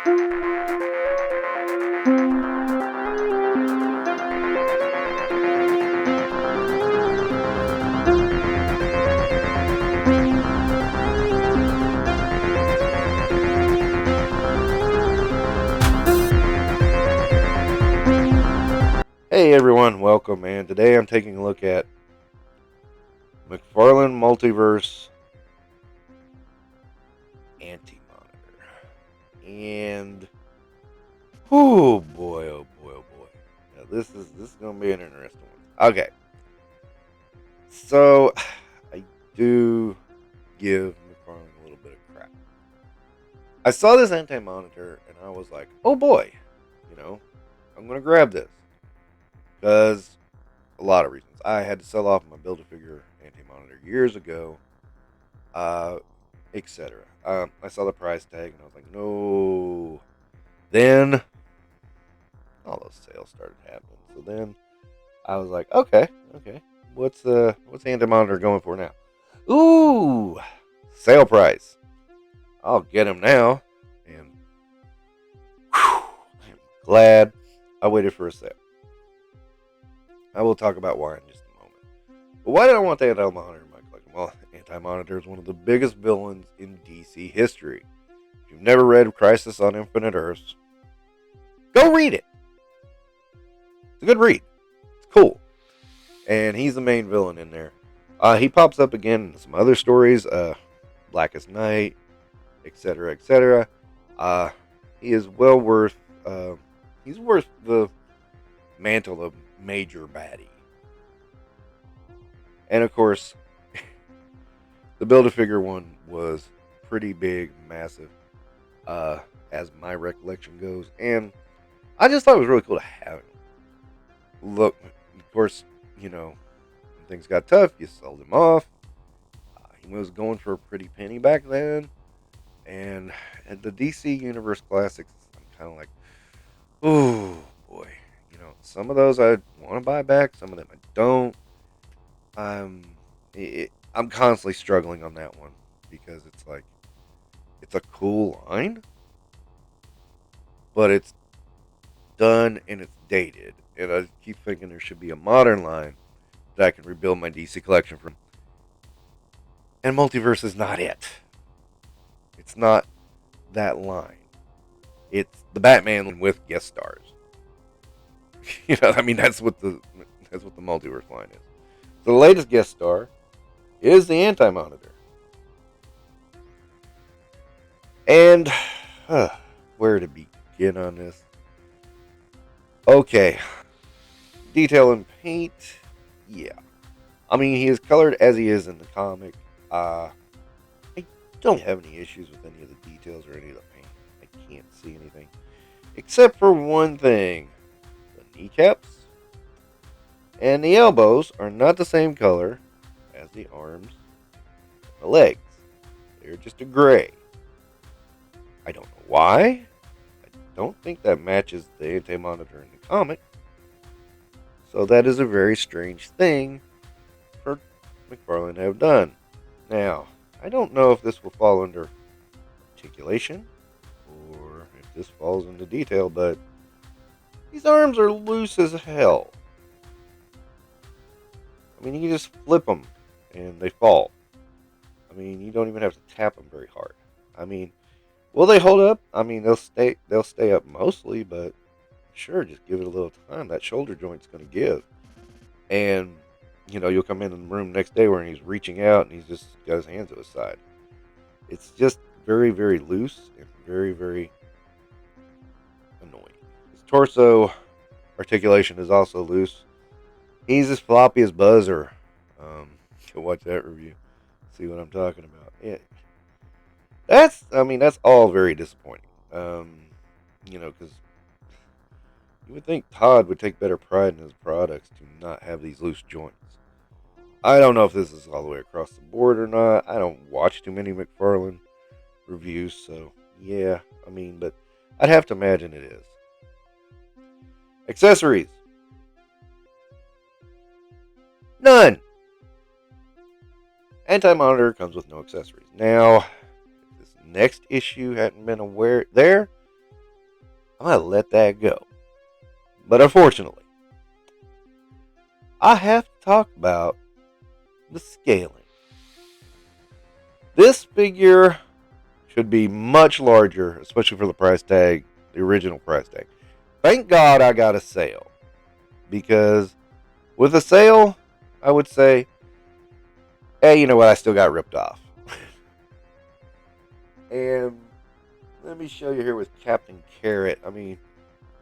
Hey everyone, welcome, and today I'm taking a look at Macfarlane Multiverse AntiMonitor. And oh boy, oh boy, oh boy. Now this is gonna be an interesting one. Okay. So I do give Macfarlane a little bit of crap. I saw this anti-monitor and I was like, oh boy, I'm gonna grab this. Because a lot of reasons. I had to sell off my Build-A-Figure anti-monitor years ago, etc. I saw the price tag and I was like, no. Then all those sales started happening. So then I was like, okay. What's the anti-monitor going for now? Ooh, sale price. I'll get him now, and I'm glad I waited for a sale. I will talk about why in just a moment. But why did I want the anti-monitor in my collection? Well, anti-monitor is one of the biggest villains in DC history. If you've never read Crisis on Infinite Earths, go read it. It's a good read. It's cool. And he's the main villain in there. He pops up again in some other stories, Blackest Night, etc., etc. He is well worth. He's worth the mantle of major baddie. And of course, the Build-A-Figure one was pretty big, massive, as my recollection goes. And I just thought it was really cool to have him. Look, of course, when things got tough, you sold him off. He was going for a pretty penny back then. And at the DC Universe Classics, I'm kind of like, oh boy. Some of those I want to buy back, some of them I don't. I'm constantly struggling on that one because it's like, it's a cool line, but it's done and it's dated. And I keep thinking there should be a modern line that I can rebuild my DC collection from. And Multiverse is not it. It's not that line. It's the Batman with guest stars. That's what the Multiverse line is. So the latest guest star is the Anti-Monitor. And where to begin on this? Okay. Detail and paint. Yeah. He is colored as he is in the comic. I don't have any issues with any of the details or any of the paint. I can't see anything. Except for one thing. The kneecaps and the elbows are not the same color as the arms and the legs. They're just a gray. I don't know why. I don't think that matches the anti-monitor in the comic. So that is a very strange thing for Macfarlane to have done. Now, I don't know if this will fall under articulation or if this falls into detail, but these arms are loose as hell. You just flip them and they fall. You don't even have to tap them very hard. Will they hold up? They'll stay up mostly, but sure, just give it a little time. That shoulder joint's going to give. And, you'll come in the room next day where he's reaching out and he's just got his hands at his side. It's just very, very loose and very, very annoying. His torso articulation is also loose. He's as floppy as Buzzer. Go watch that review. See what I'm talking about. Yeah. That's all very disappointing. Because you would think Todd would take better pride in his products to not have these loose joints. I don't know if this is all the way across the board or not. I don't watch too many Macfarlane reviews, so yeah. But I'd have to imagine it is. Accessories. None. Anti-monitor comes with no accessories. Now, if this next issue hadn't been there, I'm going to let that go. But unfortunately, I have to talk about the scaling. This figure should be much larger, especially for the price tag, the original price tag. Thank God I got a sale, because with a sale, I would say, hey, you know what, I still got ripped off. And let me show you here with Captain Carrot. I mean,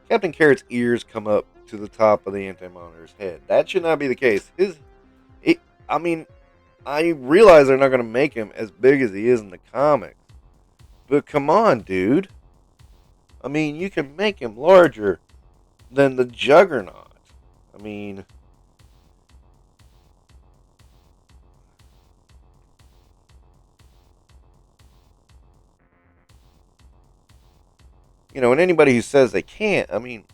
Captain Carrot's ears come up to the top of the AntiMonitor's head. That should not be the case. I mean, I realize they're not going to make him as big as he is in the comics. But come on, dude. I mean, you can make him larger than the Juggernaut. I mean, you know, and anybody who says they can't, I mean,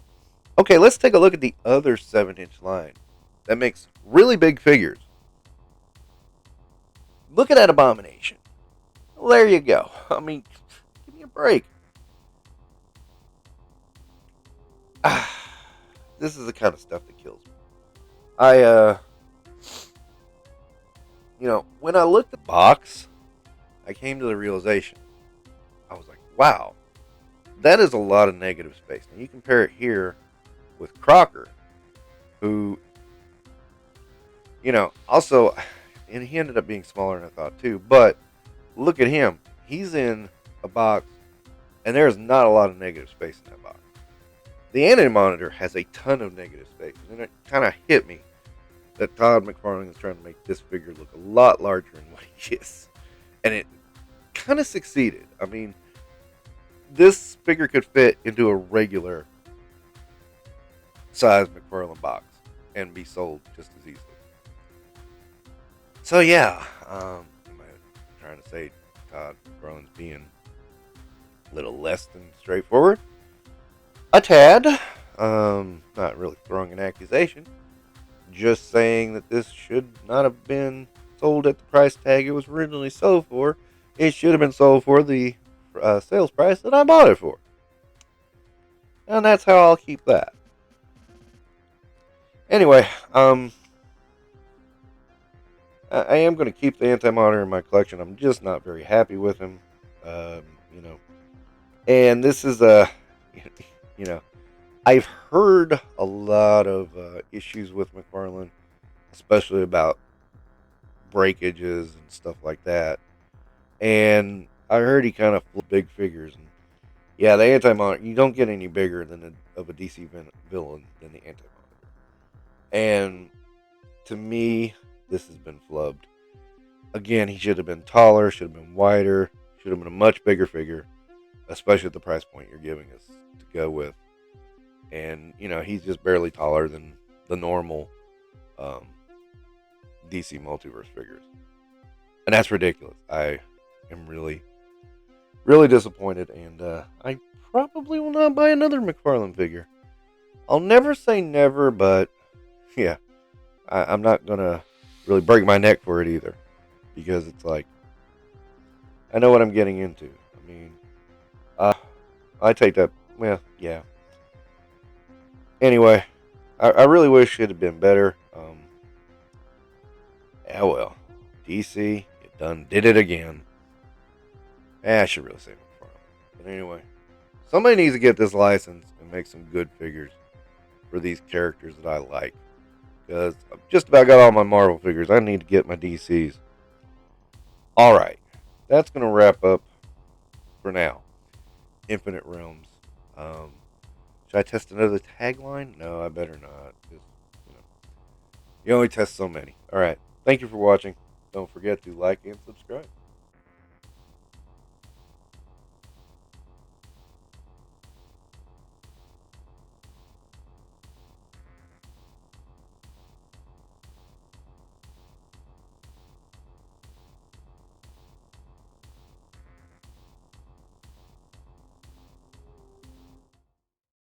okay, let's take a look at the other 7-inch line that makes really big figures. Look at that Abomination. Well, there you go. I mean, give me a break. This is the kind of stuff that kills me. You know, when I looked at the box, I came to the realization. I was like, wow, that is a lot of negative space. Now you compare it here with Crocker, who, you know, also, and he ended up being smaller than I thought too, but look at him. He's in a box, and there's not a lot of negative space in that box. The AntiMonitor has a ton of negative space, and it kind of hit me that Todd McFarlane is trying to make this figure look a lot larger than what he is. And it kind of succeeded. I mean, this figure could fit into a regular size McFarlane box and be sold just as easily. So yeah, am I trying to say Todd McFarlane's being a little less than straightforward? A tad. Not really throwing an accusation. Just saying that this should not have been sold at the price tag it was originally sold for. It should have been sold for the sales price that I bought it for. And that's how I'll keep that. Anyway, I am going to keep the AntiMonitor in my collection. I'm just not very happy with him. You know. And this is you know, I've heard a lot of issues with McFarlane, especially about breakages and stuff like that. And I heard he kind of flipped big figures. And yeah, the AntiMonitor, you don't get any bigger than of a DC villain than the AntiMonitor. And to me, this has been flubbed. Again, he should have been taller, should have been wider, should have been a much bigger figure, especially at the price point you're giving us to go with. And, you know, he's just barely taller than the normal DC Multiverse figures. And that's ridiculous. I am really, really disappointed. And I probably will not buy another McFarlane figure. I'll never say never, but yeah, I'm not going to really break my neck for it either. Because it's like, I know what I'm getting into. I mean, I take that, well, yeah. Anyway, I really wish it had been better. Yeah, well, DC, it done did it again. I should really say McFarlane. But anyway, somebody needs to get this license and make some good figures for these characters that I like. Because I've just about got all my Marvel figures. I need to get my DCs. Alright, that's going to wrap up for now. Infinite Realms. Should I test another tagline? No, I better not. Because, you know, you only test so many. Alright, thank you for watching. Don't forget to like and subscribe.